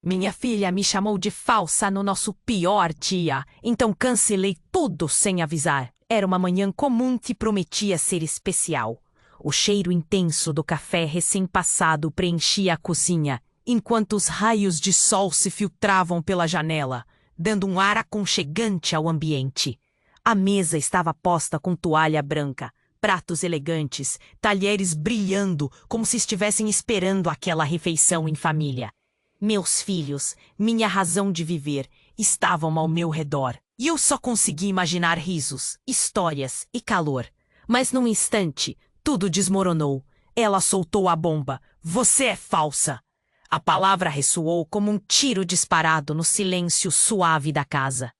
Minha filha me chamou de falsa no nosso pior dia, então cancelei tudo sem avisar. Era uma manhã comum que prometia ser especial. O cheiro intenso do café recém-passado preenchia a cozinha, enquanto os raios de sol se filtravam pela janela, dando um ar aconchegante ao ambiente. A mesa estava posta com toalha branca, pratos elegantes, talheres brilhando como se estivessem esperando aquela refeição em família. Meus filhos, minha razão de viver, estavam ao meu redor, e eu só consegui imaginar risos, histórias e calor. Mas num instante, tudo desmoronou. Ela soltou a bomba. Você é falsa! A palavra ressoou como um tiro disparado no silêncio suave da casa.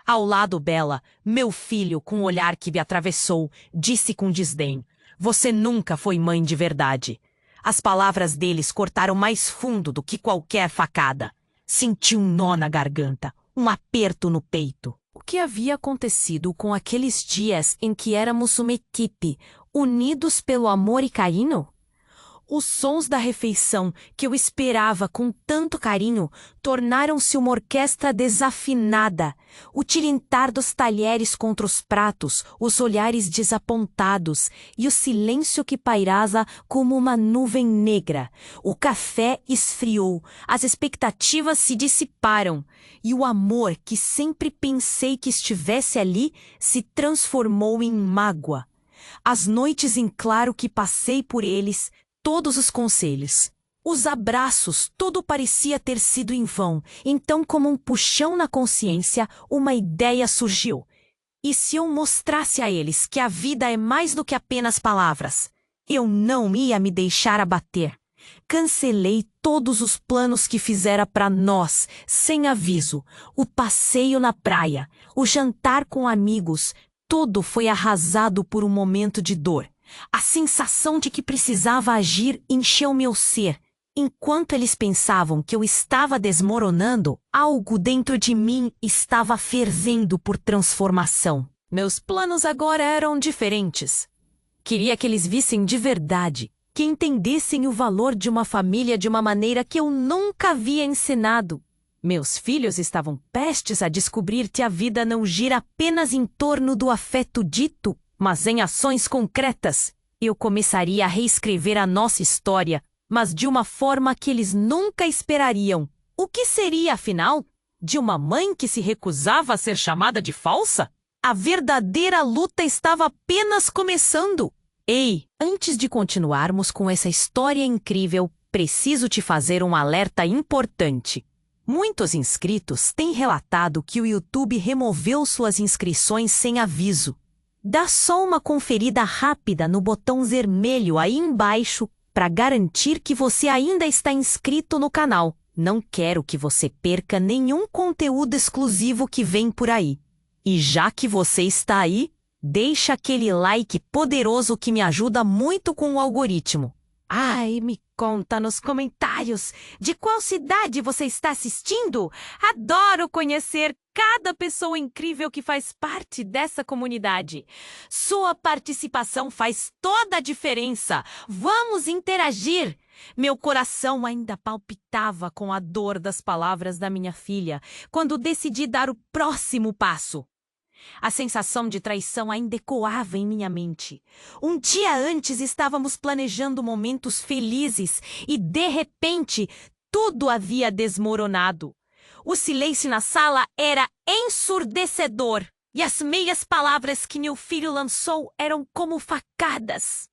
Ao lado dela, meu filho, com um olhar que me atravessou, disse com desdém: Você nunca foi mãe de verdade. As palavras deles cortaram mais fundo do que qualquer facada. Senti um nó na garganta, um aperto no peito. O que havia acontecido com aqueles dias em que éramos uma equipe, unidos pelo amor e carinho? Os sons da refeição, que eu esperava com tanto carinho, tornaram-se uma orquestra desafinada. O tilintar dos talheres contra os pratos, os olhares desapontados e o silêncio que pairava como uma nuvem negra. O café esfriou, as expectativas se dissiparam e o amor que sempre pensei que estivesse ali se transformou em mágoa. As noites em claro que passei por eles, todos os conselhos, os abraços, tudo parecia ter sido em vão. Então, como um puxão na consciência, uma ideia surgiu. E se eu mostrasse a eles que a vida é mais do que apenas palavras? Eu não ia me deixar abater. Cancelei todos os planos que fizera para nós, sem aviso. O passeio na praia, o jantar com amigos, tudo foi arrasado por um momento de dor. A sensação de que precisava agir encheu meu ser. Enquanto eles pensavam que eu estava desmoronando, algo dentro de mim estava fervendo por transformação. Meus planos agora eram diferentes. Queria que eles vissem de verdade, que entendessem o valor de uma família de uma maneira que eu nunca havia ensinado. Meus filhos estavam prestes a descobrir que a vida não gira apenas em torno do afeto dito, mas em ações concretas. Eu começaria a reescrever a nossa história, mas de uma forma que eles nunca esperariam. O que seria, afinal, de uma mãe que se recusava a ser chamada de falsa? A verdadeira luta estava apenas começando. Ei, antes de continuarmos com essa história incrível, preciso te fazer um alerta importante. Muitos inscritos têm relatado que o YouTube removeu suas inscrições sem aviso. Dá só uma conferida rápida no botão vermelho aí embaixo para garantir que você ainda está inscrito no canal. Não quero que você perca nenhum conteúdo exclusivo que vem por aí. E já que você está aí, deixa aquele like poderoso que me ajuda muito com o algoritmo. Ai, me conta nos comentários de qual cidade você está assistindo. Adoro conhecer cada pessoa incrível que faz parte dessa comunidade. Sua participação faz toda a diferença. Vamos interagir! Meu coração ainda palpitava com a dor das palavras da minha filha quando decidi dar o próximo passo. A sensação de traição ainda ecoava em minha mente. Um dia antes estávamos planejando momentos felizes e, de repente, tudo havia desmoronado. O silêncio na sala era ensurdecedor e as meias palavras que meu filho lançou eram como facadas.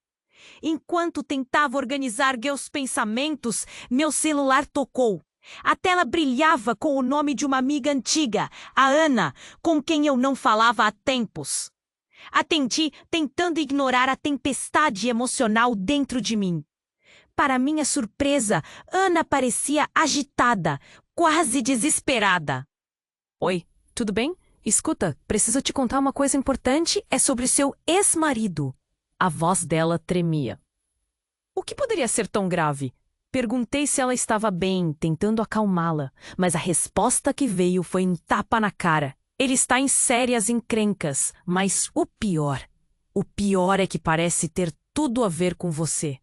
Enquanto tentava organizar meus pensamentos, meu celular tocou. A tela brilhava com o nome de uma amiga antiga, a Ana, com quem eu não falava há tempos. Atendi, tentando ignorar a tempestade emocional dentro de mim. Para minha surpresa, Ana parecia agitada, quase desesperada. Oi, tudo bem? Escuta, preciso te contar uma coisa importante, é sobre seu ex-marido. A voz dela tremia. O que poderia ser tão grave? Perguntei se ela estava bem, tentando acalmá-la, mas a resposta que veio foi um tapa na cara. Ele está em sérias encrencas, mas o pior é que parece ter tudo a ver com você.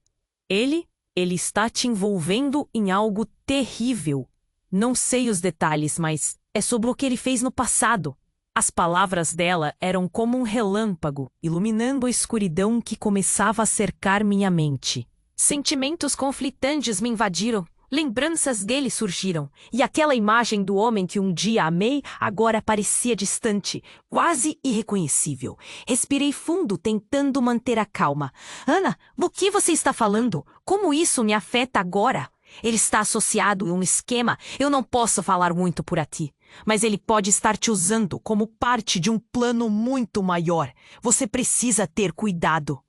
Ele está te envolvendo em algo terrível. Não sei os detalhes, mas é sobre o que ele fez no passado. As palavras dela eram como um relâmpago, iluminando a escuridão que começava a cercar minha mente. Sentimentos conflitantes me invadiram. Lembranças dele surgiram, e aquela imagem do homem que um dia amei agora parecia distante, quase irreconhecível. Respirei fundo, tentando manter a calma. Ana, do que você está falando? Como isso me afeta agora? Ele está associado a um esquema. Eu não posso falar muito por ti, mas ele pode estar te usando como parte de um plano muito maior. Você precisa ter cuidado.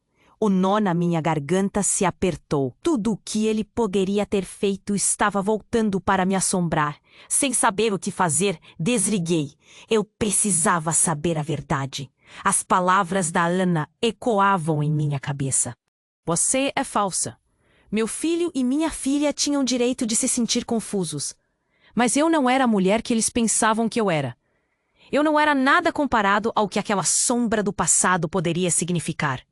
O nó na minha garganta se apertou. Tudo o que ele poderia ter feito estava voltando para me assombrar. Sem saber o que fazer, desliguei. Eu precisava saber a verdade. As palavras da Ana ecoavam em minha cabeça. Você é falsa. Meu filho e minha filha tinham direito de se sentir confusos. Mas eu não era a mulher que eles pensavam que eu era. Eu não era nada comparado ao que aquela sombra do passado poderia significar.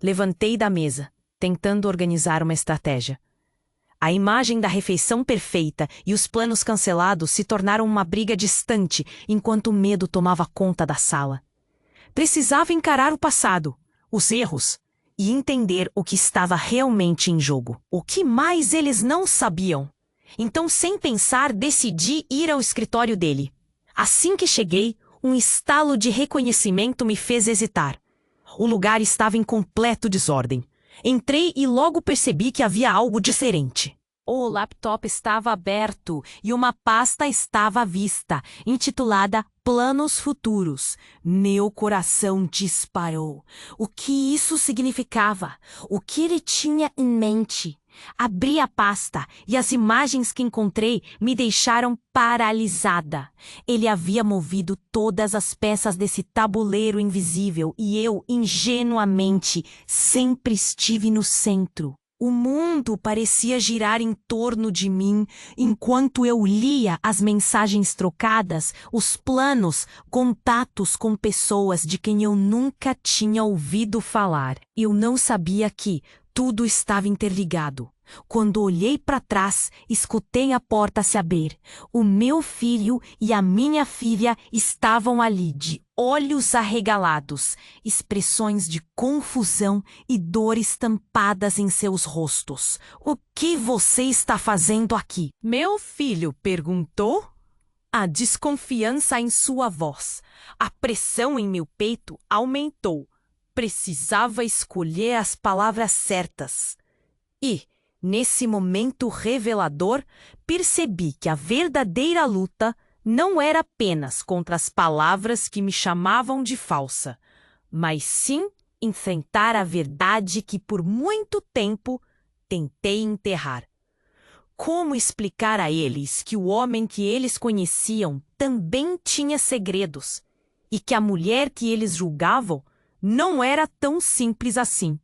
Levantei da mesa, tentando organizar uma estratégia. A imagem da refeição perfeita e os planos cancelados se tornaram uma briga distante enquanto o medo tomava conta da sala. Precisava encarar o passado, os erros, e entender o que estava realmente em jogo. O que mais eles não sabiam? Então, sem pensar, decidi ir ao escritório dele. Assim que cheguei, um estalo de reconhecimento me fez hesitar. O lugar estava em completo desordem. Entrei e logo percebi que havia algo diferente. O laptop estava aberto e uma pasta estava à vista, intitulada Planos Futuros. Meu coração disparou. O que isso significava? O que ele tinha em mente? Abri a pasta e as imagens que encontrei me deixaram paralisada. Ele havia movido todas as peças desse tabuleiro invisível e eu, ingenuamente, sempre estive no centro. O mundo parecia girar em torno de mim enquanto eu lia as mensagens trocadas, os planos, contatos com pessoas de quem eu nunca tinha ouvido falar. Eu não sabia que tudo estava interligado. Quando olhei para trás, escutei a porta se abrir. O meu filho e a minha filha estavam ali, de olhos arregalados, expressões de confusão e dor estampadas em seus rostos. O que você está fazendo aqui? Meu filho perguntou. A desconfiança em sua voz. A pressão em meu peito aumentou. Precisava escolher as palavras certas. E, nesse momento revelador, percebi que a verdadeira luta não era apenas contra as palavras que me chamavam de falsa, mas sim enfrentar a verdade que por muito tempo tentei enterrar. Como explicar a eles que o homem que eles conheciam também tinha segredos e que a mulher que eles julgavam não era tão simples assim?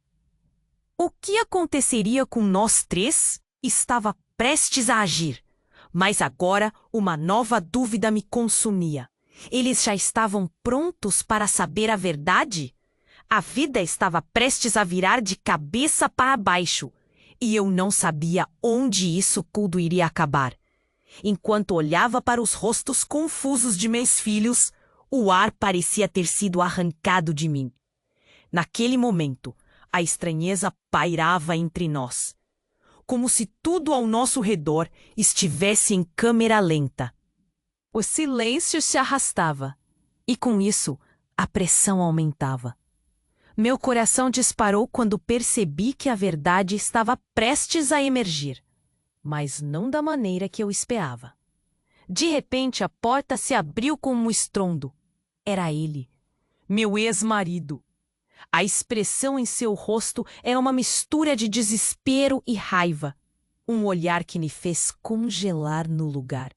O que aconteceria com nós três? Estava prestes a agir, mas agora uma nova dúvida me consumia. Eles já estavam prontos para saber a verdade? A vida estava prestes a virar de cabeça para baixo, e eu não sabia onde isso tudo iria acabar. Enquanto olhava para os rostos confusos de meus filhos, o ar parecia ter sido arrancado de mim. Naquele momento, a estranheza pairava entre nós, como se tudo ao nosso redor estivesse em câmera lenta. O silêncio se arrastava, e com isso, a pressão aumentava. Meu coração disparou quando percebi que a verdade estava prestes a emergir, mas não da maneira que eu esperava. De repente, a porta se abriu com um estrondo. Era ele, meu ex-marido. A expressão em seu rosto era uma mistura de desespero e raiva. Um olhar que me fez congelar no lugar.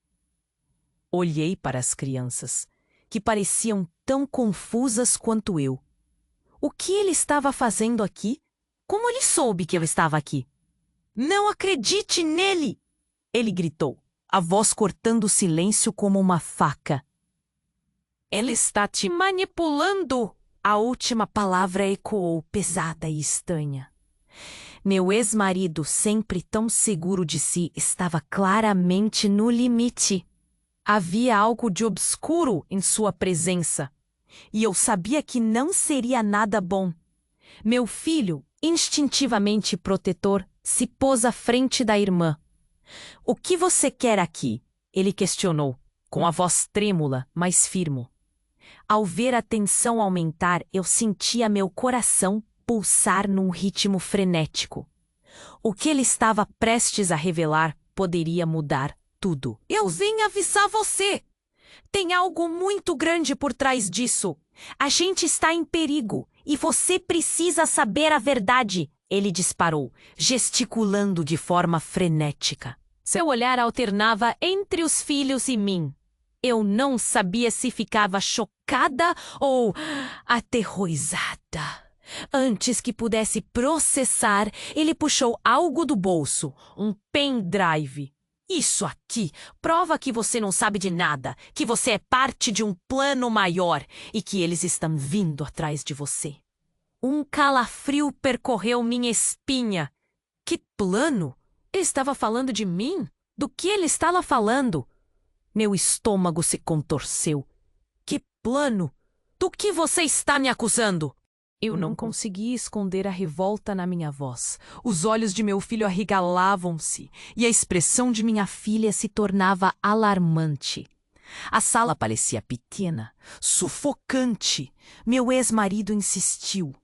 Olhei para as crianças, que pareciam tão confusas quanto eu. O que ele estava fazendo aqui? Como ele soube que eu estava aqui? Não acredite nele! Ele gritou, a voz cortando o silêncio como uma faca. Ele está te manipulando! A última palavra ecoou pesada e estranha. Meu ex-marido, sempre tão seguro de si, estava claramente no limite. Havia algo de obscuro em sua presença, e eu sabia que não seria nada bom. Meu filho, instintivamente protetor, se pôs à frente da irmã. "O que você quer aqui?" ele questionou, com a voz trêmula, mas firme. Ao ver a tensão aumentar, eu sentia meu coração pulsar num ritmo frenético. O que ele estava prestes a revelar poderia mudar tudo. "Eu vim avisar você! Tem algo muito grande por trás disso. A gente está em perigo e você precisa saber a verdade", ele disparou, gesticulando de forma frenética. Seu olhar alternava entre os filhos e mim. Eu não sabia se ficava chocada ou aterrorizada. Antes que pudesse processar, ele puxou algo do bolso, um pendrive. "Isso aqui prova que você não sabe de nada, que você é parte de um plano maior e que eles estão vindo atrás de você." Um calafrio percorreu minha espinha. Que plano? Ele estava falando de mim? Do que ele estava falando? Meu estômago se contorceu. "Que plano? Do que você está me acusando?" Eu não conseguia esconder a revolta na minha voz. Os olhos de meu filho arregalavam-se e a expressão de minha filha se tornava alarmante. A sala parecia pequena, sufocante. Meu ex-marido insistiu.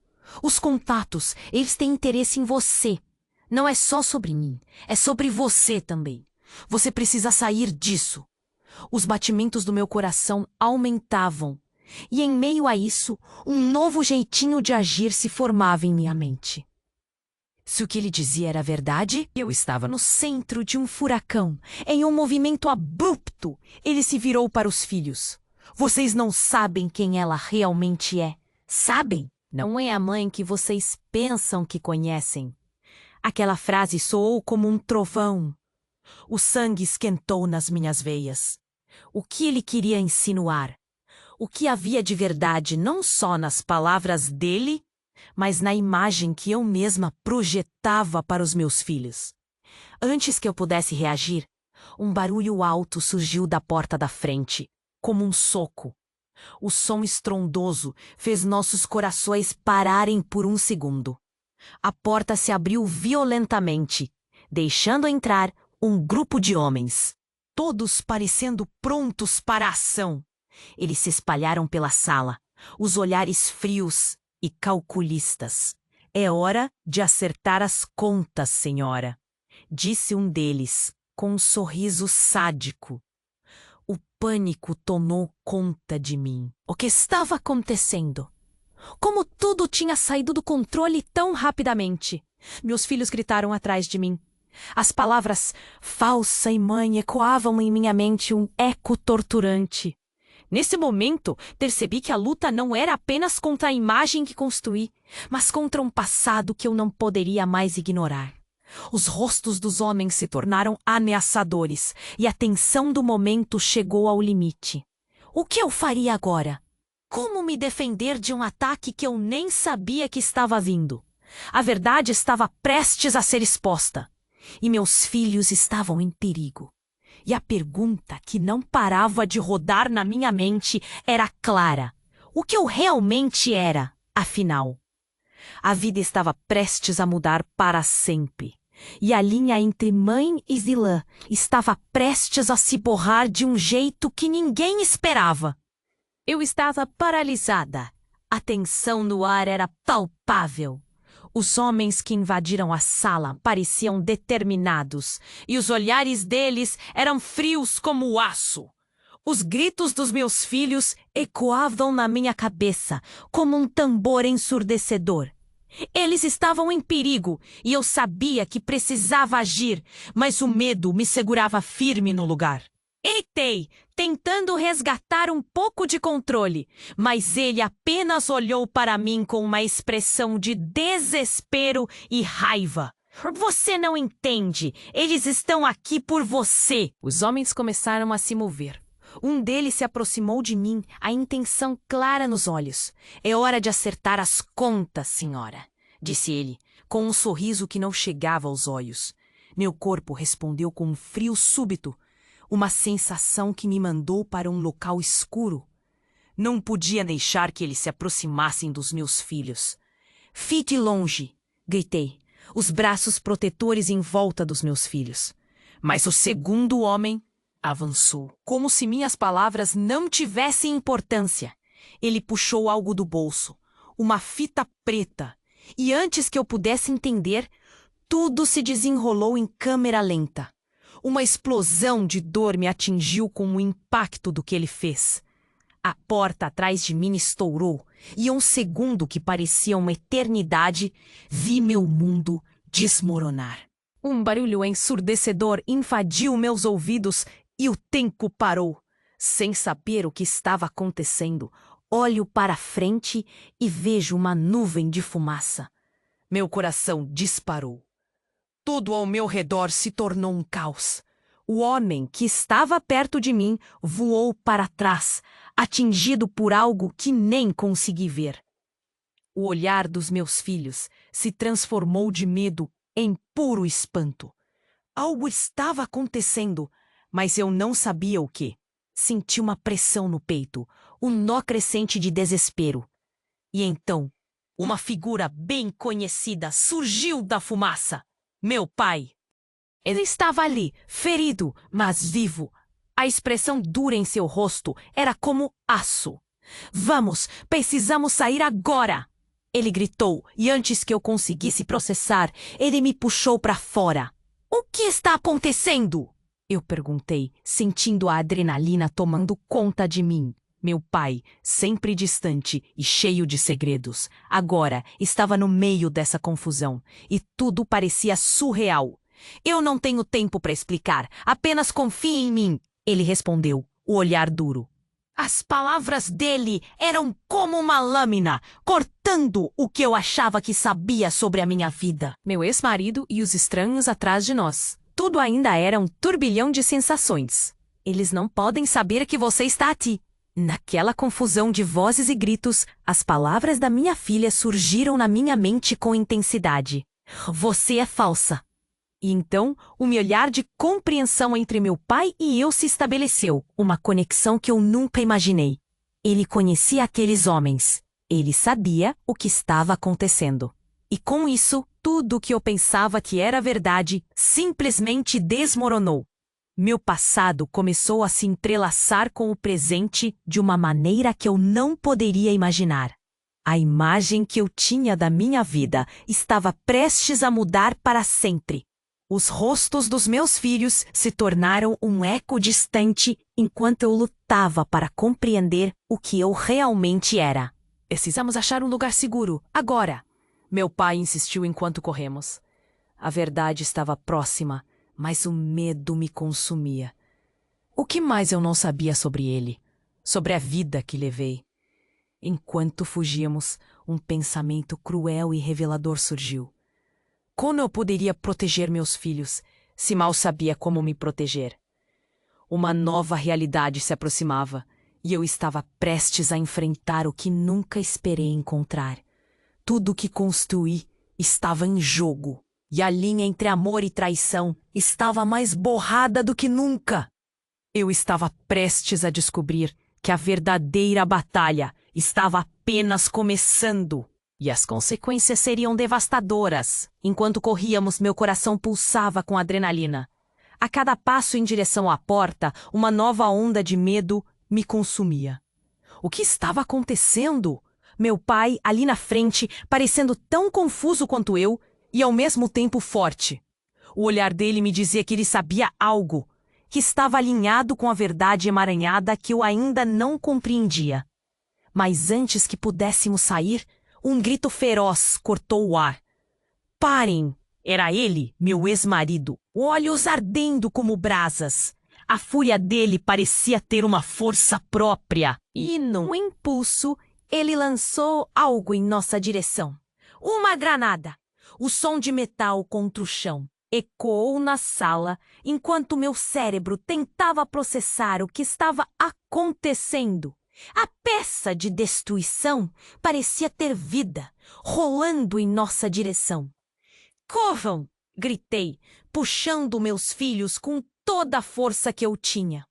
"Os contatos, eles têm interesse em você. Não é só sobre mim, é sobre você também. Você precisa sair disso." Os batimentos do meu coração aumentavam. E em meio a isso, um novo jeitinho de agir se formava em minha mente. Se o que ele dizia era verdade, eu estava no centro de um furacão. Em um movimento abrupto, ele se virou para os filhos. "Vocês não sabem quem ela realmente é. Sabem? Não é a mãe que vocês pensam que conhecem." Aquela frase soou como um trovão. O sangue esquentou nas minhas veias. O que ele queria insinuar? O que havia de verdade não só nas palavras dele, mas na imagem que eu mesma projetava para os meus filhos? Antes que eu pudesse reagir, um barulho alto surgiu da porta da frente, como um soco. O som estrondoso fez nossos corações pararem por um segundo. A porta se abriu violentamente, deixando entrar um grupo de homens, todos parecendo prontos para a ação. Eles se espalharam pela sala, os olhares frios e calculistas. "É hora de acertar as contas, senhora", disse um deles, com um sorriso sádico. O pânico tomou conta de mim. O que estava acontecendo? Como tudo tinha saído do controle tão rapidamente? Meus filhos gritaram atrás de mim. As palavras "falsa" e "mãe" ecoavam em minha mente um eco torturante. Nesse momento, percebi que a luta não era apenas contra a imagem que construí, mas contra um passado que eu não poderia mais ignorar. Os rostos dos homens se tornaram ameaçadores e a tensão do momento chegou ao limite. O que eu faria agora? Como me defender de um ataque que eu nem sabia que estava vindo? A verdade estava prestes a ser exposta, e meus filhos estavam em perigo. E a pergunta que não parava de rodar na minha mente era clara. O que eu realmente era, afinal? A vida estava prestes a mudar para sempre. E a linha entre mãe e vilã estava prestes a se borrar de um jeito que ninguém esperava. Eu estava paralisada. A tensão no ar era palpável. Os homens que invadiram a sala pareciam determinados, e os olhares deles eram frios como aço. Os gritos dos meus filhos ecoavam na minha cabeça como um tambor ensurdecedor. Eles estavam em perigo, e eu sabia que precisava agir, mas o medo me segurava firme no lugar. Gritei, tentando resgatar um pouco de controle, mas ele apenas olhou para mim com uma expressão de desespero e raiva. "Você não entende. Eles estão aqui por você." Os homens começaram a se mover. Um deles se aproximou de mim, a intenção clara nos olhos. "É hora de acertar as contas, senhora", disse ele, com um sorriso que não chegava aos olhos. Meu corpo respondeu com um frio súbito, uma sensação que me mandou para um local escuro. Não podia deixar que eles se aproximassem dos meus filhos. Fique longe, gritei, os braços protetores em volta dos meus filhos. Mas o segundo homem avançou, como se minhas palavras não tivessem importância. Ele puxou algo do bolso, uma fita preta, e antes que eu pudesse entender, tudo se desenrolou em câmera lenta. Uma explosão de dor me atingiu com o impacto do que ele fez. A porta atrás de mim estourou, e em um segundo que parecia uma eternidade, vi meu mundo desmoronar. Um barulho ensurdecedor invadiu meus ouvidos e o tempo parou. Sem saber o que estava acontecendo, olho para frente e vejo uma nuvem de fumaça. Meu coração disparou. Tudo ao meu redor se tornou um caos. O homem que estava perto de mim voou para trás, atingido por algo que nem consegui ver. O olhar dos meus filhos se transformou de medo em puro espanto. Algo estava acontecendo, mas eu não sabia o que. Senti uma pressão no peito, um nó crescente de desespero. E então, uma figura bem conhecida surgiu da fumaça. Meu pai. Ele estava ali, ferido, mas vivo. A expressão dura em seu rosto era como aço. Vamos, precisamos sair agora! Ele gritou, e antes que eu conseguisse processar, ele me puxou para fora. O que está acontecendo? Eu perguntei, sentindo a adrenalina tomando conta de mim. Meu pai, sempre distante e cheio de segredos, agora estava no meio dessa confusão, e tudo parecia surreal. Eu não tenho tempo para explicar, apenas confie em mim, ele respondeu, o olhar duro. As palavras dele eram como uma lâmina, cortando o que eu achava que sabia sobre a minha vida. Meu ex-marido e os estranhos atrás de nós. Tudo ainda era um turbilhão de sensações. Eles não podem saber que você está aqui. Naquela confusão de vozes e gritos, as palavras da minha filha surgiram na minha mente com intensidade. Você é falsa. E então, um olhar de compreensão entre meu pai e eu se estabeleceu, uma conexão que eu nunca imaginei. Ele conhecia aqueles homens. Ele sabia o que estava acontecendo. E com isso, tudo o que eu pensava que era verdade simplesmente desmoronou. Meu passado começou a se entrelaçar com o presente de uma maneira que eu não poderia imaginar. A imagem que eu tinha da minha vida estava prestes a mudar para sempre. Os rostos dos meus filhos se tornaram um eco distante enquanto eu lutava para compreender o que eu realmente era. Precisamos achar um lugar seguro, agora! Meu pai insistiu enquanto corremos. A verdade estava próxima, mas o medo me consumia. O que mais eu não sabia sobre ele? Sobre a vida que levei? Enquanto fugíamos, um pensamento cruel e revelador surgiu. Como eu poderia proteger meus filhos, se mal sabia como me proteger? Uma nova realidade se aproximava, e eu estava prestes a enfrentar o que nunca esperei encontrar. Tudo o que construí estava em jogo, e a linha entre amor e traição estava mais borrada do que nunca. Eu estava prestes a descobrir que a verdadeira batalha estava apenas começando. E as consequências seriam devastadoras. Enquanto corríamos, meu coração pulsava com adrenalina. A cada passo em direção à porta, uma nova onda de medo me consumia. O que estava acontecendo? Meu pai, ali na frente, parecendo tão confuso quanto eu, e ao mesmo tempo forte. O olhar dele me dizia que ele sabia algo, que estava alinhado com a verdade emaranhada que eu ainda não compreendia. Mas antes que pudéssemos sair, um grito feroz cortou o ar. Parem! Era ele, meu ex-marido, olhos ardendo como brasas. A fúria dele parecia ter uma força própria. E, num impulso, ele lançou algo em nossa direção. Uma granada! O som de metal contra o chão ecoou na sala enquanto meu cérebro tentava processar o que estava acontecendo. A peça de destruição parecia ter vida, rolando em nossa direção. corram! Gritei, puxando meus filhos com toda a força que eu tinha.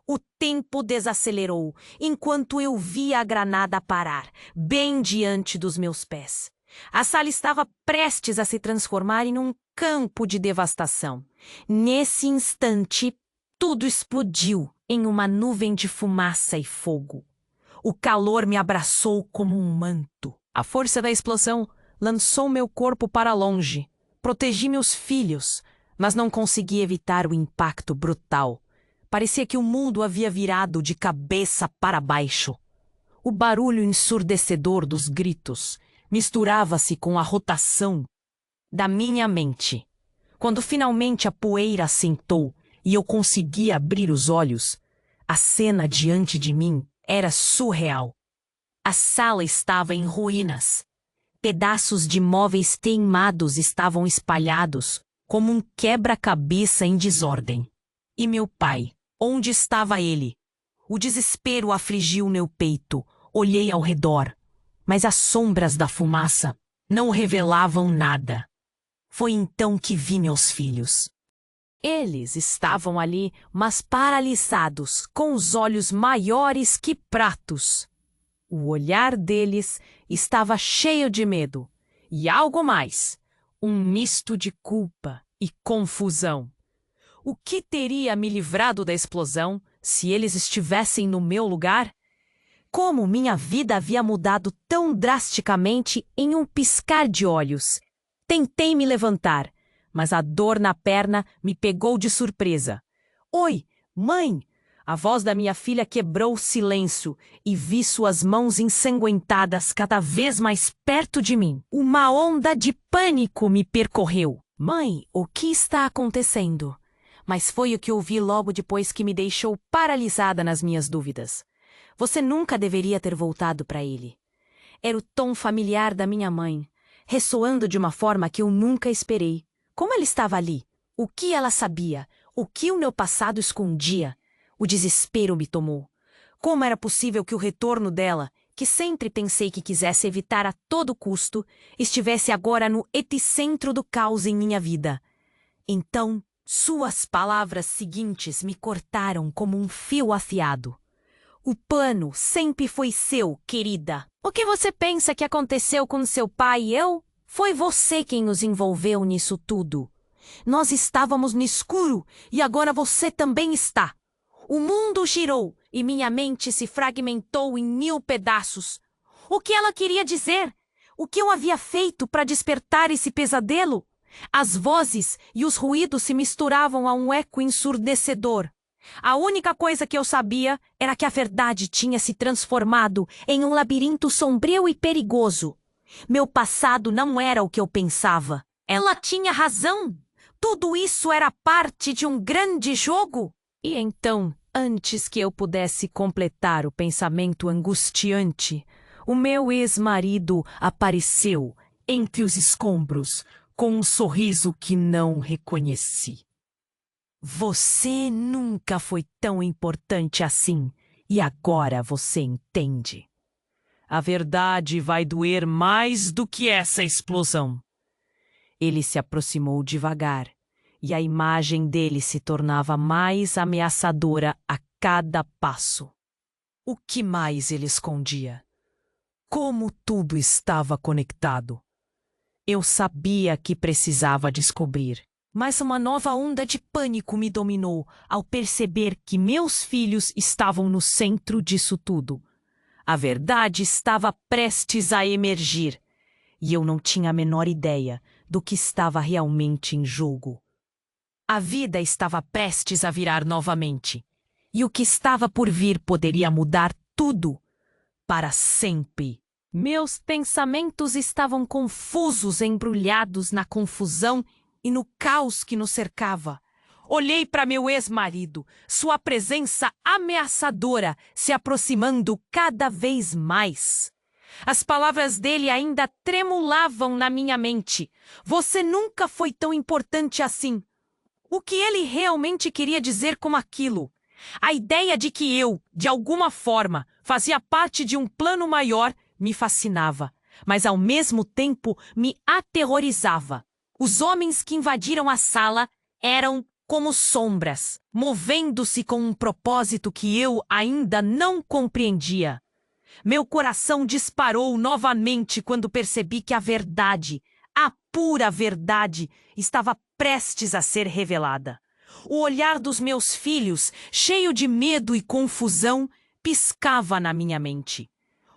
O tempo desacelerou enquanto eu via a granada parar, bem diante dos meus pés. A sala estava prestes a se transformar em um campo de devastação. Nesse instante, tudo explodiu em uma nuvem de fumaça e fogo. O calor me abraçou como um manto. A força da explosão lançou meu corpo para longe. Protegi meus filhos, mas não consegui evitar o impacto brutal. Parecia que o mundo havia virado de cabeça para baixo. O barulho ensurdecedor dos gritos misturava-se com a rotação da minha mente. Quando finalmente a poeira assentou e eu consegui abrir os olhos, a cena diante de mim era surreal. A sala estava em ruínas. Pedaços de móveis queimados estavam espalhados como um quebra-cabeça em desordem. E meu pai, onde estava ele? O desespero afligiu meu peito. Olhei ao redor, mas as sombras da fumaça não revelavam nada. Foi então que vi meus filhos. Eles estavam ali, mas paralisados, com os olhos maiores que pratos. O olhar deles estava cheio de medo e algo mais, um misto de culpa e confusão. O que teria me livrado da explosão se eles estivessem no meu lugar? Como minha vida havia mudado tão drasticamente em um piscar de olhos. Tentei me levantar, mas a dor na perna me pegou de surpresa. Oi, mãe! A voz da minha filha quebrou o silêncio e vi suas mãos ensanguentadas cada vez mais perto de mim. Uma onda de pânico me percorreu. Mãe, o que está acontecendo? Mas foi o que ouvi logo depois que me deixou paralisada nas minhas dúvidas. Você nunca deveria ter voltado para ele. Era o tom familiar da minha mãe, ressoando de uma forma que eu nunca esperei. Como ela estava ali? O que ela sabia? O que o meu passado escondia? O desespero me tomou. Como era possível que o retorno dela, que sempre pensei que quisesse evitar a todo custo, estivesse agora no epicentro do caos em minha vida? Então, suas palavras seguintes me cortaram como um fio afiado. O plano sempre foi seu, querida. O que você pensa que aconteceu com seu pai e eu? Foi você quem nos envolveu nisso tudo. Nós estávamos no escuro e agora você também está. O mundo girou e minha mente se fragmentou em 1000 pedaços. O que ela queria dizer? O que eu havia feito para despertar esse pesadelo? As vozes e os ruídos se misturavam a um eco ensurdecedor. A única coisa que eu sabia era que a verdade tinha se transformado em um labirinto sombrio e perigoso. Meu passado não era o que eu pensava. Ela tinha razão. Tudo isso era parte de um grande jogo. E então, antes que eu pudesse completar o pensamento angustiante, o meu ex-marido apareceu entre os escombros com um sorriso que não reconheci. Você nunca foi tão importante assim, e agora você entende. A verdade vai doer mais do que essa explosão. Ele se aproximou devagar, e a imagem dele se tornava mais ameaçadora a cada passo. O que mais ele escondia? Como tudo estava conectado? Eu sabia que precisava descobrir. Mas uma nova onda de pânico me dominou ao perceber que meus filhos estavam no centro disso tudo. A verdade estava prestes a emergir, e eu não tinha a menor ideia do que estava realmente em jogo. A vida estava prestes a virar novamente, e o que estava por vir poderia mudar tudo para sempre. Meus pensamentos estavam confusos, embrulhados na confusão e no caos que nos cercava. Olhei para meu ex-marido, sua presença ameaçadora se aproximando cada vez mais. As palavras dele ainda tremulavam na minha mente. Você nunca foi tão importante assim. O que ele realmente queria dizer com aquilo? A ideia de que eu, de alguma forma, fazia parte de um plano maior me fascinava, mas ao mesmo tempo me aterrorizava. Os homens que invadiram a sala eram como sombras, movendo-se com um propósito que eu ainda não compreendia. Meu coração disparou novamente quando percebi que a verdade, a pura verdade, estava prestes a ser revelada. O olhar dos meus filhos, cheio de medo e confusão, piscava na minha mente.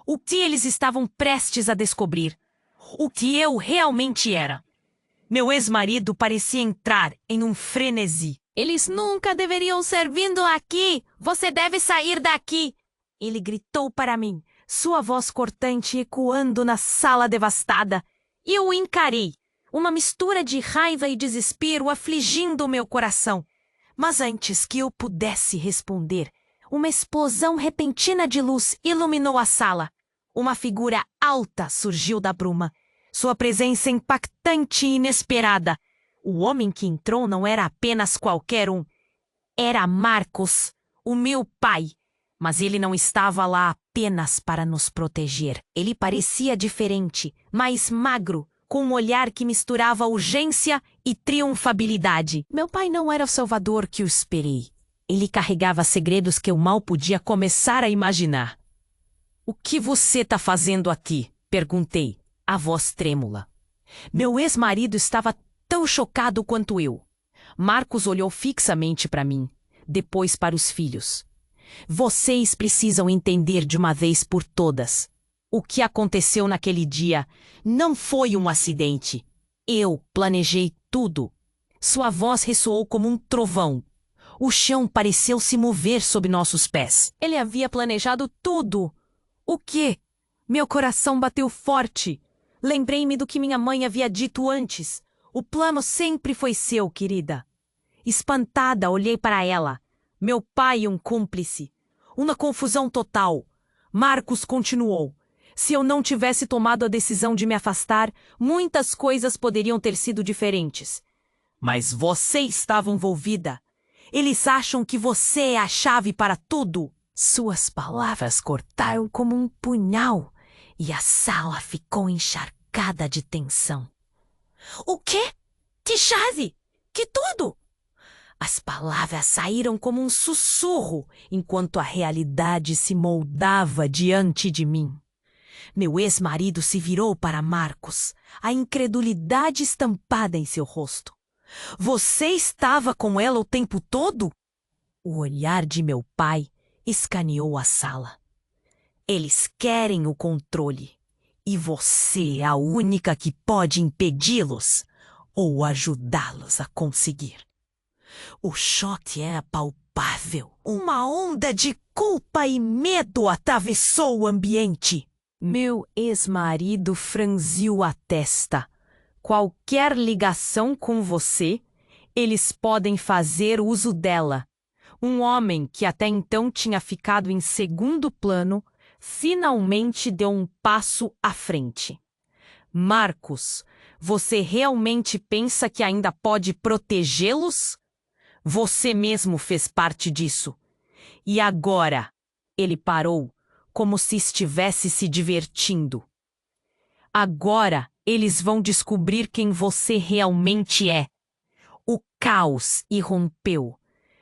O que eles estavam prestes a descobrir? O que eu realmente era? Meu ex-marido parecia entrar em um frenesi. Eles nunca deveriam ser vindo aqui! Você deve sair daqui! Ele gritou para mim, sua voz cortante ecoando na sala devastada. E eu o encarei, uma mistura de raiva e desespero afligindo meu coração. Mas antes que eu pudesse responder, uma explosão repentina de luz iluminou a sala. Uma figura alta surgiu da bruma. Sua presença impactante e inesperada. O homem que entrou não era apenas qualquer um. Era Marcos, o meu pai. Mas ele não estava lá apenas para nos proteger. Ele parecia diferente, mais magro, com um olhar que misturava urgência e triunfabilidade. Meu pai não era o salvador que eu esperei. Ele carregava segredos que eu mal podia começar a imaginar. "O que você está fazendo aqui?" perguntei, a voz trêmula. Meu ex-marido estava tão chocado quanto eu. Marcos olhou fixamente para mim, depois para os filhos. "Vocês precisam entender de uma vez por todas. O que aconteceu naquele dia não foi um acidente. Eu planejei tudo." Sua voz ressoou como um trovão. O chão pareceu se mover sob nossos pés. Ele havia planejado tudo. O quê? Meu coração bateu forte. Lembrei-me do que minha mãe havia dito antes. O plano sempre foi seu, querida. Espantada, olhei para ela. Meu pai um cúmplice. Uma confusão total. Marcos continuou. Se eu não tivesse tomado a decisão de me afastar, muitas coisas poderiam ter sido diferentes. Mas você estava envolvida. Eles acham que você é a chave para tudo. Suas palavras cortaram como um punhal e a sala ficou encharcada de tensão. "O quê? Que chave? Que tudo?" As palavras saíram como um sussurro enquanto a realidade se moldava diante de mim. Meu ex-marido se virou para Marcos, a incredulidade estampada em seu rosto. "Você estava com ela o tempo todo?" O olhar de meu pai escaneou a sala. "Eles querem o controle. E você é a única que pode impedi-los ou ajudá-los a conseguir." O choque era palpável. Uma onda de culpa e medo atravessou o ambiente. Meu ex-marido franziu a testa. "Qualquer ligação com você, eles podem fazer uso dela." Um homem que até então tinha ficado em segundo plano, finalmente deu um passo à frente. "Marcos, você realmente pensa que ainda pode protegê-los? Você mesmo fez parte disso. E agora?" Ele parou, como se estivesse se divertindo. "Agora eles vão descobrir quem você realmente é." O caos irrompeu.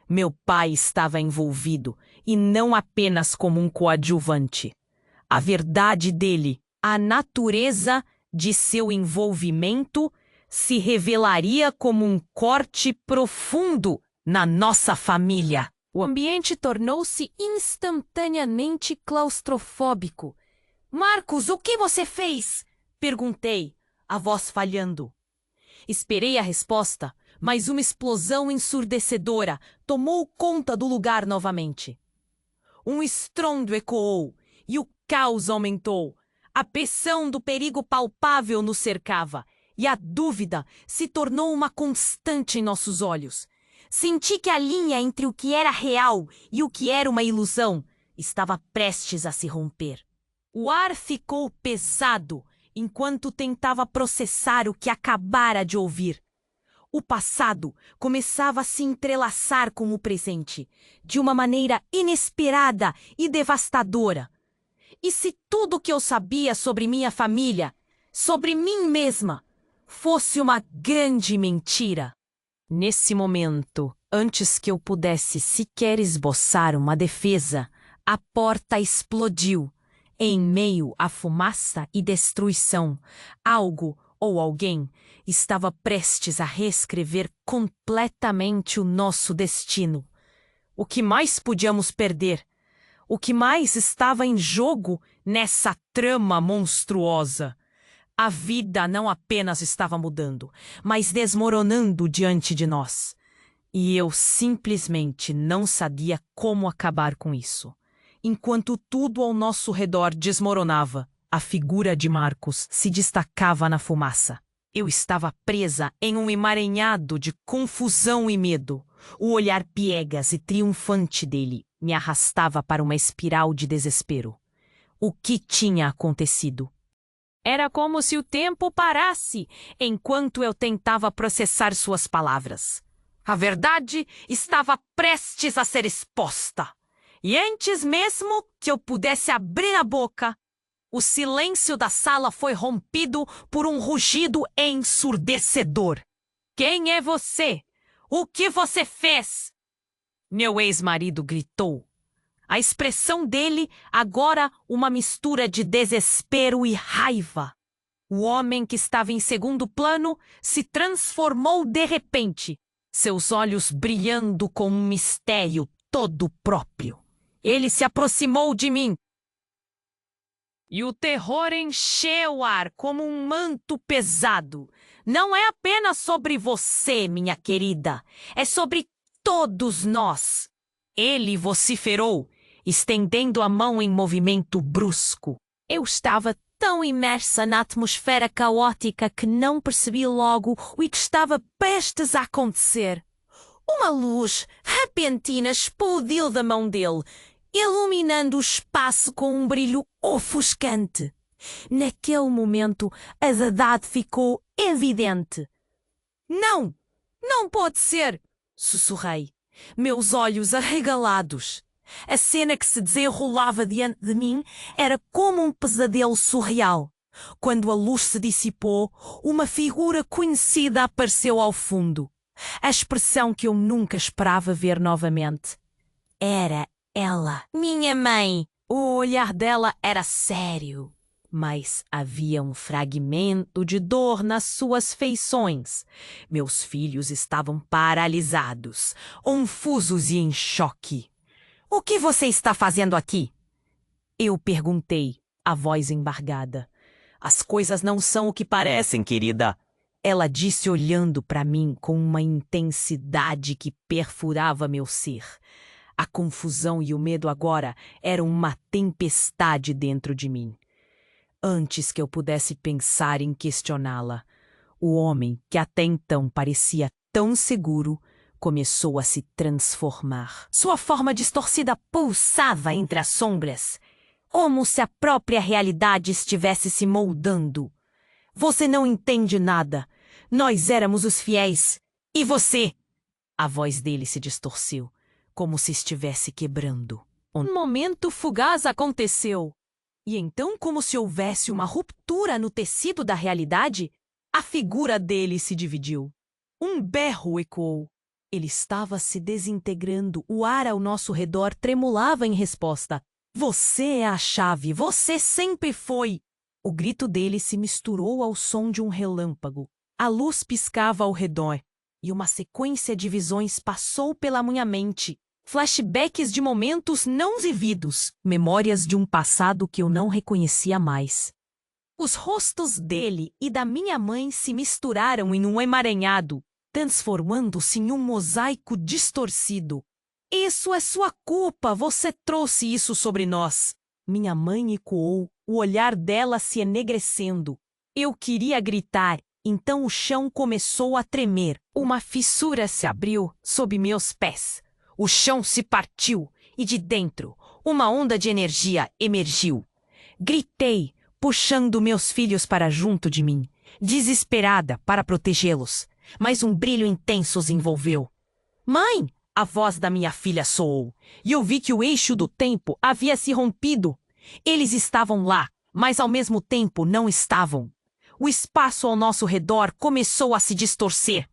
Meu pai estava envolvido, e não apenas como um coadjuvante. A verdade dele, a natureza de seu envolvimento, se revelaria como um corte profundo na nossa família. O ambiente tornou-se instantaneamente claustrofóbico. "Marcos, o que você fez?" perguntei, a voz falhando. Esperei a resposta, mas uma explosão ensurdecedora tomou conta do lugar novamente. Um estrondo ecoou e o caos aumentou. A pressão do perigo palpável nos cercava e a dúvida se tornou uma constante em nossos olhos. Senti que a linha entre o que era real e o que era uma ilusão estava prestes a se romper. O ar ficou pesado enquanto tentava processar o que acabara de ouvir. O passado começava a se entrelaçar com o presente, de uma maneira inesperada e devastadora. E se tudo o que eu sabia sobre minha família, sobre mim mesma, fosse uma grande mentira. Nesse momento, antes que eu pudesse sequer esboçar uma defesa, a porta explodiu. Em meio à fumaça e destruição, algo ou alguém estava prestes a reescrever completamente o nosso destino. O que mais podíamos perder? O que mais estava em jogo nessa trama monstruosa? A vida não apenas estava mudando, mas desmoronando diante de nós. E eu simplesmente não sabia como acabar com isso. Enquanto tudo ao nosso redor desmoronava, a figura de Marcos se destacava na fumaça. Eu estava presa em um emaranhado de confusão e medo. O olhar piegas e triunfante dele me arrastava para uma espiral de desespero. O que tinha acontecido? Era como se o tempo parasse enquanto eu tentava processar suas palavras. A verdade estava prestes a ser exposta. E antes mesmo que eu pudesse abrir a boca, o silêncio da sala foi rompido por um rugido ensurdecedor. Quem é você? O que você fez? Meu ex-marido gritou. A expressão dele, agora uma mistura de desespero e raiva. O homem que estava em segundo plano se transformou de repente, seus olhos brilhando com um mistério todo próprio. Ele se aproximou de mim. E o terror encheu o ar como um manto pesado. Não é apenas sobre você, minha querida. É sobre todos nós. Ele vociferou, estendendo a mão em movimento brusco. Eu estava tão imersa na atmosfera caótica que não percebi logo o que estava prestes a acontecer. Uma luz repentina explodiu da mão dele, iluminando o espaço com um brilho ofuscante. Naquele momento, a verdade ficou evidente. Não! Não pode ser! Sussurrei, meus olhos arregalados. A cena que se desenrolava diante de mim era como um pesadelo surreal. Quando a luz se dissipou, uma figura conhecida apareceu ao fundo. A expressão que eu nunca esperava ver novamente. Era ela, minha mãe. O olhar dela era sério, mas havia um fragmento de dor nas suas feições. Meus filhos estavam paralisados, confusos e em choque. O que você está fazendo aqui? Eu perguntei, a voz embargada. As coisas não são o que parecem, querida. Ela disse olhando para mim com uma intensidade que perfurava meu ser. A confusão e o medo agora eram uma tempestade dentro de mim. Antes que eu pudesse pensar em questioná-la, o homem, que até então parecia tão seguro, começou a se transformar. Sua forma distorcida pulsava entre as sombras, como se a própria realidade estivesse se moldando. Você não entende nada. Nós éramos os fiéis. E você? A voz dele se distorceu, como se estivesse quebrando. Um momento fugaz aconteceu. E então, como se houvesse uma ruptura no tecido da realidade, a figura dele se dividiu. Um berro ecoou. Ele estava se desintegrando. O ar ao nosso redor tremulava em resposta. Você é a chave. Você sempre foi. O grito dele se misturou ao som de um relâmpago. A luz piscava ao redor. E uma sequência de visões passou pela minha mente. Flashbacks de momentos não vividos. Memórias de um passado que eu não reconhecia mais. Os rostos dele e da minha mãe se misturaram em um emaranhado, transformando-se em um mosaico distorcido. Isso é sua culpa, você trouxe isso sobre nós. Minha mãe ecoou, o olhar dela se enegrecendo. Eu queria gritar, então o chão começou a tremer. Uma fissura se abriu sob meus pés. O chão se partiu e de dentro, uma onda de energia emergiu. Gritei, puxando meus filhos para junto de mim, desesperada para protegê-los. Mas um brilho intenso os envolveu. Mãe! A voz da minha filha soou, e eu vi que o eixo do tempo havia se rompido. Eles estavam lá, mas ao mesmo tempo não estavam. O espaço ao nosso redor começou a se distorcer.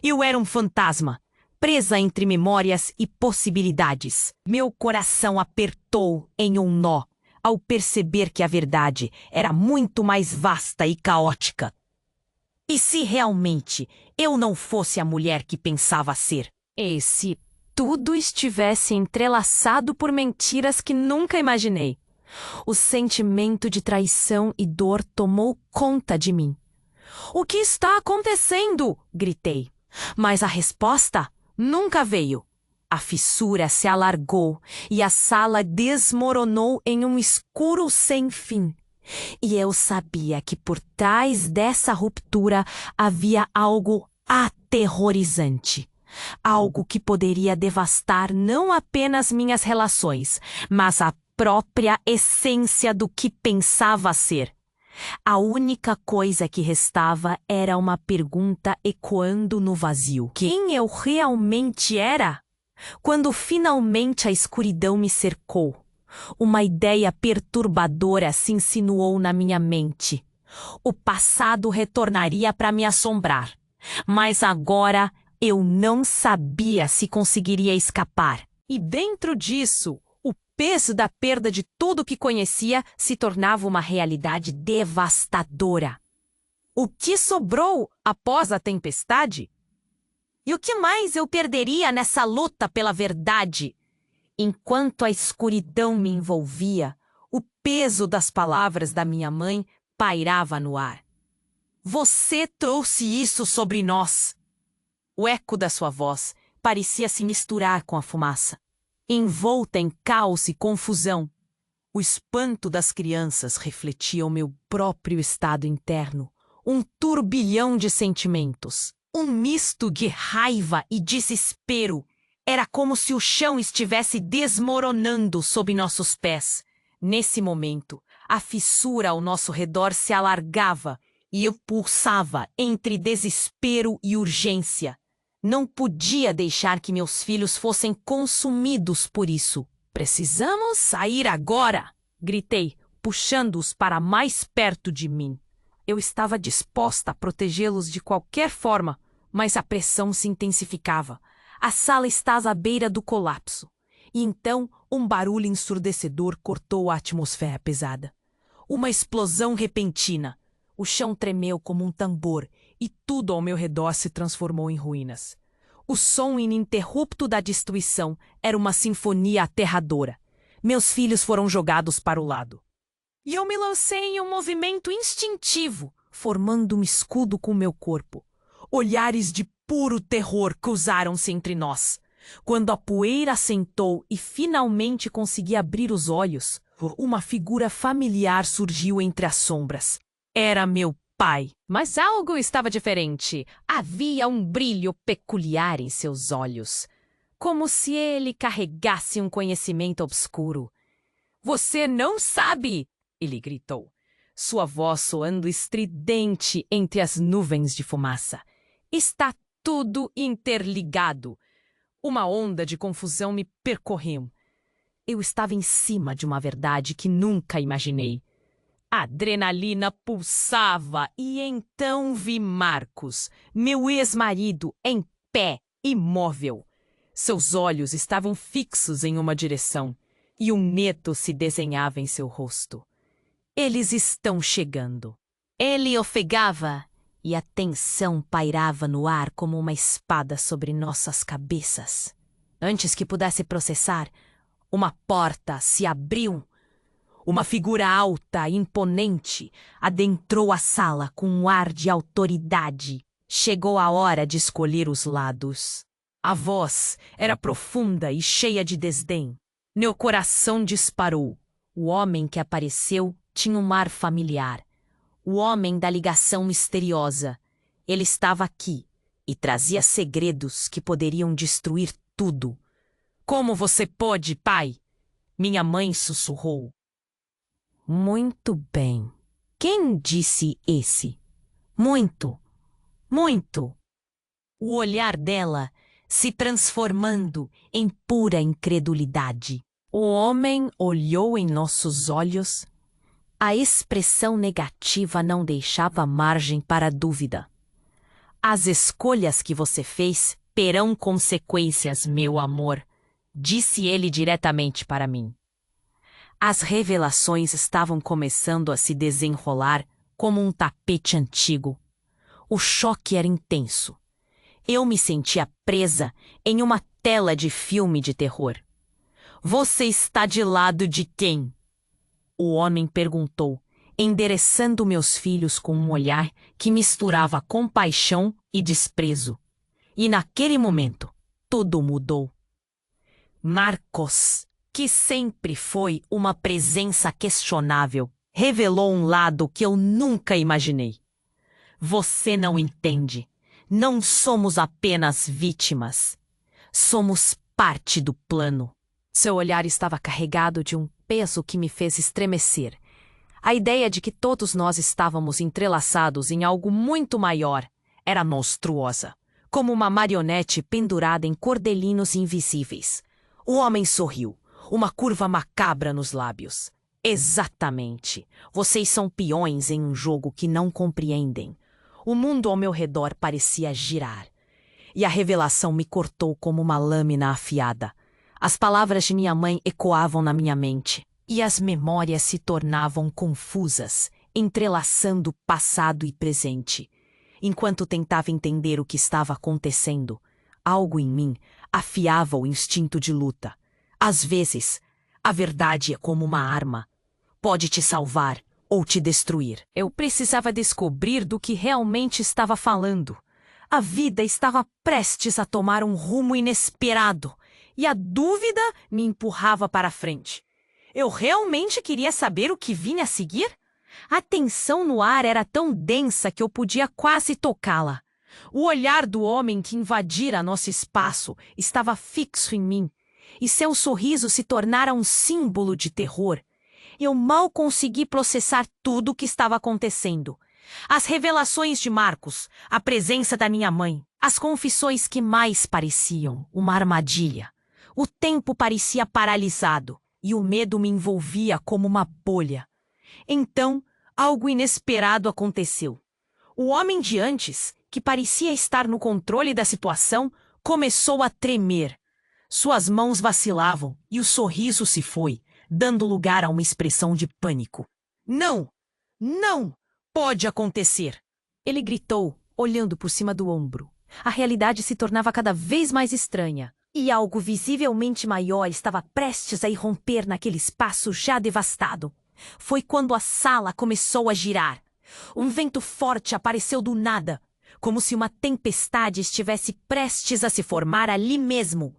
Eu era um fantasma, presa entre memórias e possibilidades. Meu coração apertou em um nó ao perceber que a verdade era muito mais vasta e caótica. E se realmente eu não fosse a mulher que pensava ser? E se tudo estivesse entrelaçado por mentiras que nunca imaginei? O sentimento de traição e dor tomou conta de mim. "O que está acontecendo?" gritei. Mas a resposta nunca veio. A fissura se alargou e a sala desmoronou em um escuro sem fim. E eu sabia que por trás dessa ruptura havia algo aterrorizante. Algo que poderia devastar não apenas minhas relações, mas a própria essência do que pensava ser. A única coisa que restava era uma pergunta ecoando no vazio. Quem eu realmente era? Quando finalmente a escuridão me cercou, uma ideia perturbadora se insinuou na minha mente. O passado retornaria para me assombrar, mas agora eu não sabia se conseguiria escapar. E dentro disso, o peso da perda de tudo que conhecia se tornava uma realidade devastadora. O que sobrou após a tempestade? E o que mais eu perderia nessa luta pela verdade? Enquanto a escuridão me envolvia, o peso das palavras da minha mãe pairava no ar. "Você trouxe isso sobre nós." O eco da sua voz parecia se misturar com a fumaça. Envolta em caos e confusão, o espanto das crianças refletia o meu próprio estado interno, um turbilhão de sentimentos, um misto de raiva e desespero. Era como se o chão estivesse desmoronando sob nossos pés. Nesse momento, a fissura ao nosso redor se alargava e eu pulsava entre desespero e urgência. Não podia deixar que meus filhos fossem consumidos por isso. "Precisamos sair agora!" gritei, puxando-os para mais perto de mim. Eu estava disposta a protegê-los de qualquer forma, mas a pressão se intensificava. A sala estava à beira do colapso. E então um barulho ensurdecedor cortou a atmosfera pesada. Uma explosão repentina. O chão tremeu como um tambor e tudo ao meu redor se transformou em ruínas. O som ininterrupto da destruição era uma sinfonia aterradora. Meus filhos foram jogados para o lado. E eu me lancei em um movimento instintivo, formando um escudo com meu corpo. Olhares de puro terror cruzaram-se entre nós. Quando a poeira assentou e finalmente consegui abrir os olhos, uma figura familiar surgiu entre as sombras. Era meu pai. Mas algo estava diferente. Havia um brilho peculiar em seus olhos, como se ele carregasse um conhecimento obscuro. "Você não sabe!" ele gritou, sua voz soando estridente entre as nuvens de fumaça. "Está tudo interligado." Uma onda de confusão me percorreu. Eu estava em cima de uma verdade que nunca imaginei. A adrenalina pulsava e então vi Marcos, meu ex-marido, em pé, imóvel. Seus olhos estavam fixos em uma direção e um medo se desenhava em seu rosto. "Eles estão chegando." Ele ofegava e a tensão pairava no ar como uma espada sobre nossas cabeças. Antes que pudesse processar, uma porta se abriu. Uma figura alta e imponente adentrou a sala com um ar de autoridade. Chegou a hora de escolher os lados. A voz era profunda e cheia de desdém. Meu coração disparou. O homem que apareceu tinha um ar familiar. O homem da ligação misteriosa. Ele estava aqui e trazia segredos que poderiam destruir tudo. "Como você pode, pai?" minha mãe sussurrou. "Muito bem. Quem disse esse? Muito, muito." O olhar dela se transformando em pura incredulidade. O homem olhou em nossos olhos A expressão negativa não deixava margem para dúvida. As escolhas que você fez terão consequências, meu amor, disse ele diretamente para mim. As revelações estavam começando a se desenrolar como um tapete antigo. O choque era intenso. Eu me sentia presa em uma tela de filme de terror. Você está de lado de quem? O homem perguntou, endereçando meus filhos com um olhar que misturava compaixão e desprezo. E naquele momento, tudo mudou. Marcos, que sempre foi uma presença questionável, revelou um lado que eu nunca imaginei. Você não entende. Não somos apenas vítimas. Somos parte do plano. Seu olhar estava carregado de um peso que me fez estremecer. A ideia de que todos nós estávamos entrelaçados em algo muito maior era monstruosa, como uma marionete pendurada em cordelinos invisíveis. O homem sorriu, uma curva macabra nos lábios. Exatamente. Vocês são peões em um jogo que não compreendem. O mundo ao meu redor parecia girar. E a revelação me cortou como uma lâmina afiada. As palavras de minha mãe ecoavam na minha mente, e as memórias se tornavam confusas, entrelaçando passado e presente. Enquanto tentava entender o que estava acontecendo, algo em mim afiava o instinto de luta. Às vezes, a verdade é como uma arma. Pode te salvar ou te destruir. Eu precisava descobrir do que realmente estava falando. A vida estava prestes a tomar um rumo inesperado, e a dúvida me empurrava para frente. Eu realmente queria saber o que vinha a seguir? A tensão no ar era tão densa que eu podia quase tocá-la. O olhar do homem que invadira nosso espaço estava fixo em mim, e seu sorriso se tornara um símbolo de terror. Eu mal consegui processar tudo o que estava acontecendo. As revelações de Marcos, a presença da minha mãe, as confissões que mais pareciam uma armadilha. O tempo parecia paralisado e o medo me envolvia como uma bolha. Então, algo inesperado aconteceu. O homem de antes, que parecia estar no controle da situação, começou a tremer. Suas mãos vacilavam e o sorriso se foi, dando lugar a uma expressão de pânico. Não! Não! Pode acontecer! Ele gritou, olhando por cima do ombro. A realidade se tornava cada vez mais estranha, e algo visivelmente maior estava prestes a irromper naquele espaço já devastado. Foi quando a sala começou a girar. Um vento forte apareceu do nada, como se uma tempestade estivesse prestes a se formar ali mesmo.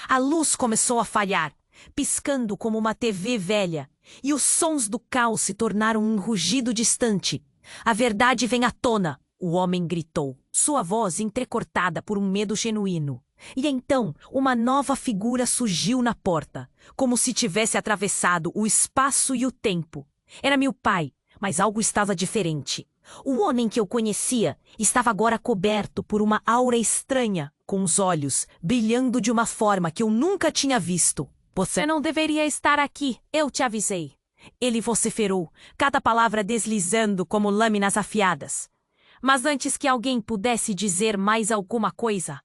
A luz começou a falhar, piscando como uma TV velha, e os sons do caos se tornaram um rugido distante. A verdade vem à tona, o homem gritou, sua voz entrecortada por um medo genuíno. E então, uma nova figura surgiu na porta, como se tivesse atravessado o espaço e o tempo. Era meu pai, mas algo estava diferente. O homem que eu conhecia estava agora coberto por uma aura estranha, com os olhos brilhando de uma forma que eu nunca tinha visto. Você não deveria estar aqui, eu te avisei. Ele vociferou, cada palavra deslizando como lâminas afiadas. Mas antes que alguém pudesse dizer mais alguma coisa,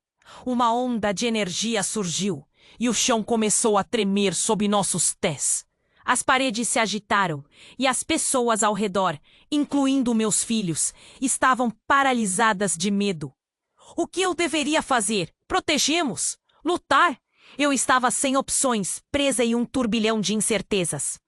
uma onda de energia surgiu e o chão começou a tremer sob nossos pés. As paredes se agitaram e as pessoas ao redor, incluindo meus filhos, estavam paralisadas de medo. O que eu deveria fazer? Protegê-los? Lutar? Eu estava sem opções, presa em um turbilhão de incertezas.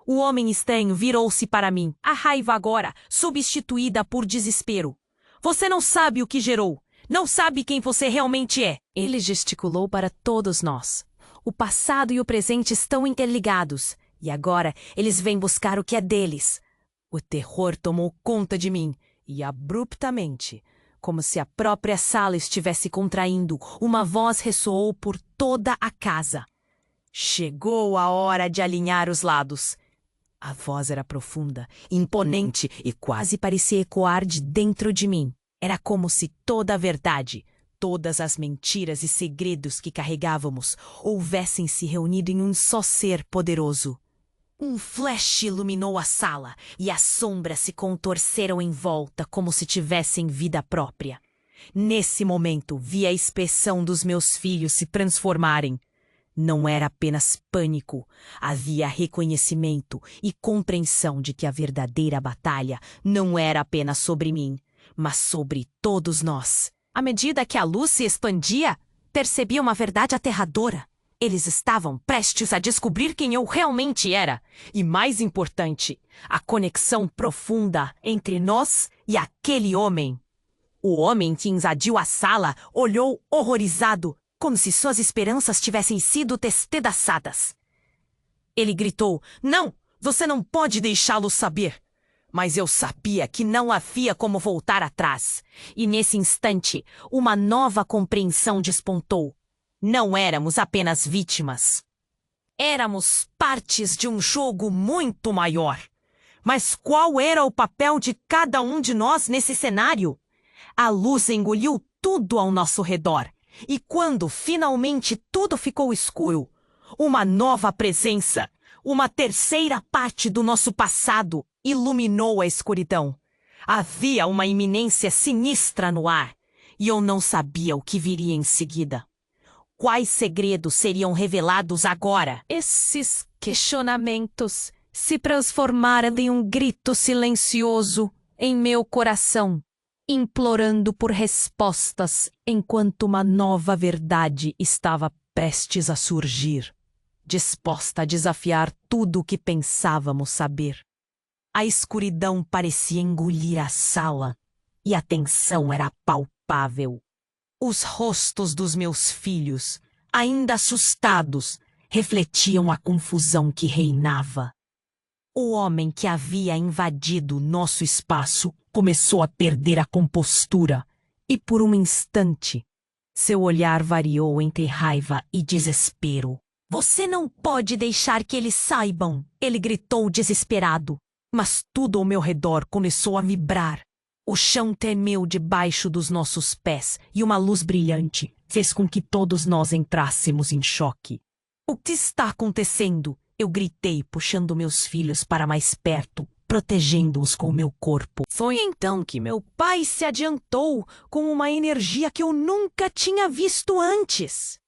O homem estranho virou-se para mim, a raiva agora substituída por desespero. Você não sabe o que gerou. Não sabe quem você realmente é. Ele gesticulou para todos nós. O passado e o presente estão interligados. E agora eles vêm buscar o que é deles. O terror tomou conta de mim. E abruptamente, como se a própria sala estivesse contraindo, uma voz ressoou por toda a casa. Chegou a hora de alinhar os lados. A voz era profunda, imponente e quase parecia ecoar de dentro de mim. Era como se toda a verdade, todas as mentiras e segredos que carregávamos houvessem se reunido em um só ser poderoso. Um flash iluminou a sala e as sombras se contorceram em volta como se tivessem vida própria. Nesse momento, vi a expressão dos meus filhos se transformarem. Não era apenas pânico, havia reconhecimento e compreensão de que a verdadeira batalha não era apenas sobre mim, mas sobre todos nós. À medida que a luz se expandia, percebi uma verdade aterradora. Eles estavam prestes a descobrir quem eu realmente era. E mais importante, a conexão profunda entre nós e aquele homem. O homem que invadiu a sala olhou horrorizado, como se suas esperanças tivessem sido despedaçadas. Ele gritou: "Não, você não pode deixá-lo saber." Mas eu sabia que não havia como voltar atrás. E nesse instante, uma nova compreensão despontou. Não éramos apenas vítimas. Éramos partes de um jogo muito maior. Mas qual era o papel de cada um de nós nesse cenário? A luz engoliu tudo ao nosso redor. E quando finalmente tudo ficou escuro, uma nova presença, uma terceira parte do nosso passado, iluminou a escuridão. Havia uma iminência sinistra no ar, e eu não sabia o que viria em seguida. Quais segredos seriam revelados agora? Esses questionamentos se transformaram em um grito silencioso em meu coração, implorando por respostas enquanto uma nova verdade estava prestes a surgir, disposta a desafiar tudo o que pensávamos saber. A escuridão parecia engolir a sala e a tensão era palpável. Os rostos dos meus filhos, ainda assustados, refletiam a confusão que reinava. O homem que havia invadido nosso espaço começou a perder a compostura e, por um instante, seu olhar variou entre raiva e desespero. "Você não pode deixar que eles saibam!" ele gritou desesperado. Mas tudo ao meu redor começou a vibrar. O chão tremeu debaixo dos nossos pés e uma luz brilhante fez com que todos nós entrássemos em choque. "O que está acontecendo?" eu gritei, puxando meus filhos para mais perto, protegendo-os com o meu corpo. Foi então que meu pai se adiantou com uma energia que eu nunca tinha visto antes.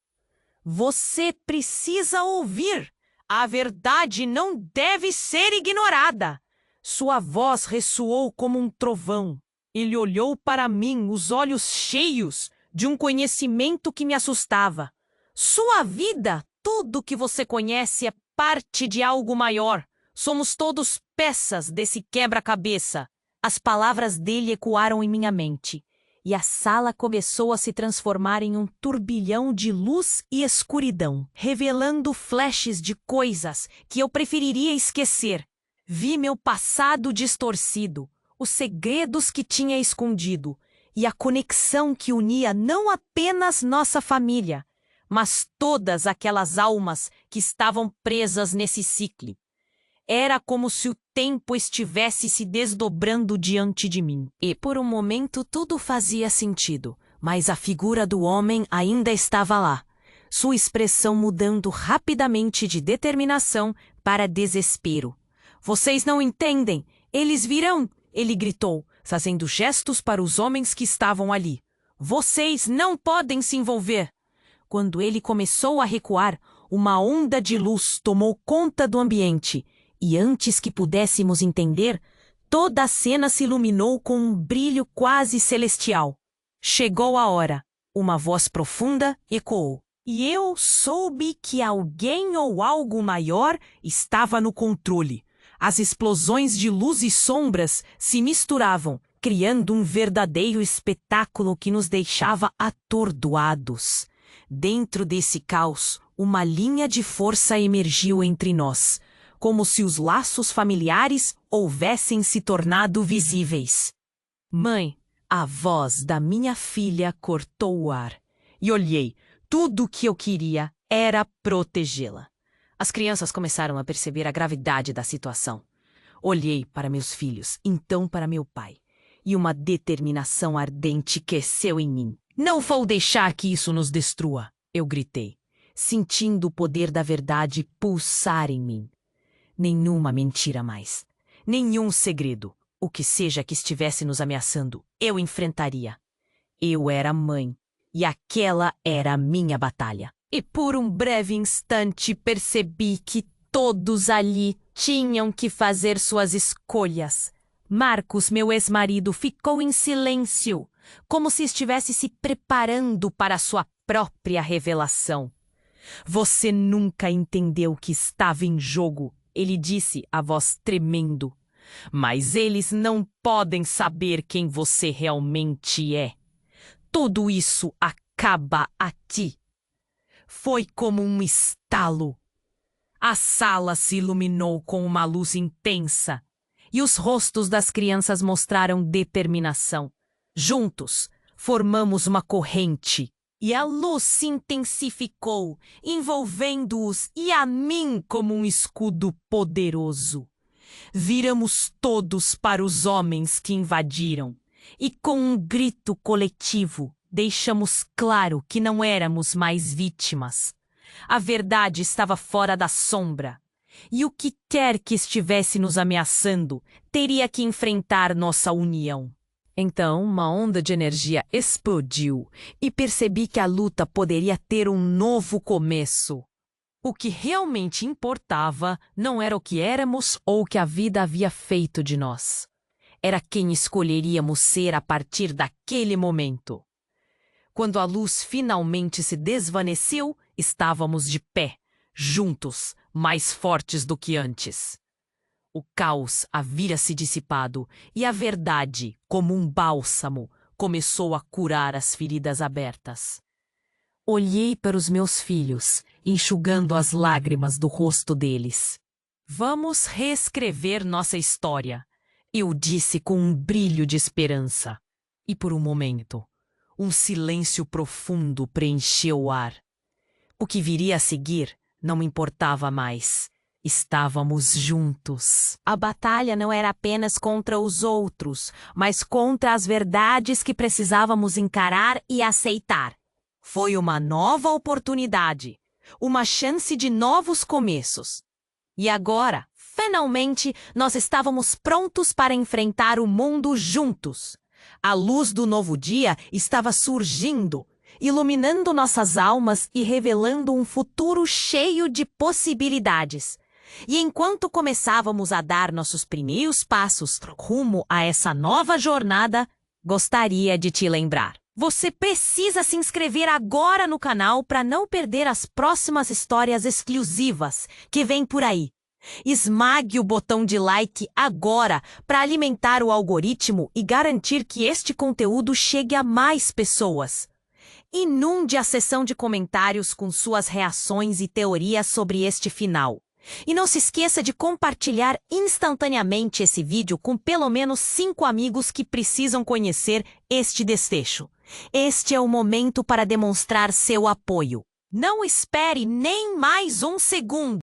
"Você precisa ouvir. A verdade não deve ser ignorada." Sua voz ressoou como um trovão. Ele olhou para mim, os olhos cheios de um conhecimento que me assustava. "Sua vida, tudo que você conhece é parte de algo maior. Somos todos peças desse quebra-cabeça." As palavras dele ecoaram em minha mente, e a sala começou a se transformar em um turbilhão de luz e escuridão, revelando flashes de coisas que eu preferiria esquecer. Vi meu passado distorcido, os segredos que tinha escondido e a conexão que unia não apenas nossa família, mas todas aquelas almas que estavam presas nesse ciclo. Era como se o tempo estivesse se desdobrando diante de mim. E por um momento tudo fazia sentido, mas a figura do homem ainda estava lá, sua expressão mudando rapidamente de determinação para desespero. "Vocês não entendem! Eles virão!" ele gritou, fazendo gestos para os homens que estavam ali. "Vocês não podem se envolver!" Quando ele começou a recuar, uma onda de luz tomou conta do ambiente, e antes que pudéssemos entender, toda a cena se iluminou com um brilho quase celestial. "Chegou a hora!" uma voz profunda ecoou. E eu soube que alguém ou algo maior estava no controle. As explosões de luz e sombras se misturavam, criando um verdadeiro espetáculo que nos deixava atordoados. Dentro desse caos, uma linha de força emergiu entre nós, como se os laços familiares houvessem se tornado visíveis. "Mãe!" a voz da minha filha cortou o ar. E olhei. Tudo o que eu queria era protegê-la. As crianças começaram a perceber a gravidade da situação. Olhei para meus filhos, então para meu pai, e uma determinação ardente cresceu em mim. "Não vou deixar que isso nos destrua!" eu gritei, sentindo o poder da verdade pulsar em mim. Nenhuma mentira mais. Nenhum segredo. O que seja que estivesse nos ameaçando, eu enfrentaria. Eu era mãe, e aquela era a minha batalha. E por um breve instante percebi que todos ali tinham que fazer suas escolhas. Marcos, meu ex-marido, ficou em silêncio, como se estivesse se preparando para sua própria revelação. Você nunca entendeu o que estava em jogo, ele disse, a voz tremendo. Mas eles não podem saber quem você realmente é. Tudo isso acaba aqui. Foi como um estalo. A sala se iluminou com uma luz intensa e os rostos das crianças mostraram determinação. Juntos, formamos uma corrente e a luz se intensificou, envolvendo-os e a mim como um escudo poderoso. Viramos todos para os homens que invadiram e, com um grito coletivo, deixamos claro que não éramos mais vítimas. A verdade estava fora da sombra, e o que quer que estivesse nos ameaçando teria que enfrentar nossa união. Então, uma onda de energia explodiu e percebi que a luta poderia ter um novo começo. O que realmente importava não era o que éramos ou o que a vida havia feito de nós. Era quem escolheríamos ser a partir daquele momento. Quando a luz finalmente se desvaneceu, estávamos de pé, juntos, mais fortes do que antes. O caos havia se dissipado e a verdade, como um bálsamo, começou a curar as feridas abertas. Olhei para os meus filhos, enxugando as lágrimas do rosto deles. Vamos reescrever nossa história, eu disse com um brilho de esperança. E por um momento, um silêncio profundo preencheu o ar. O que viria a seguir não me importava mais. Estávamos juntos. A batalha não era apenas contra os outros, mas contra as verdades que precisávamos encarar e aceitar. Foi uma nova oportunidade, uma chance de novos começos. E agora, finalmente, nós estávamos prontos para enfrentar o mundo juntos. A luz do novo dia estava surgindo, iluminando nossas almas e revelando um futuro cheio de possibilidades. E enquanto começávamos a dar nossos primeiros passos rumo a essa nova jornada, gostaria de te lembrar. Você precisa se inscrever agora no canal para não perder as próximas histórias exclusivas que vêm por aí. Esmague o botão de like agora para alimentar o algoritmo e garantir que este conteúdo chegue a mais pessoas. Inunde a seção de comentários com suas reações e teorias sobre este final. E não se esqueça de compartilhar instantaneamente esse vídeo com pelo menos 5 amigos que precisam conhecer este desfecho. Este é o momento para demonstrar seu apoio. Não espere nem mais um segundo.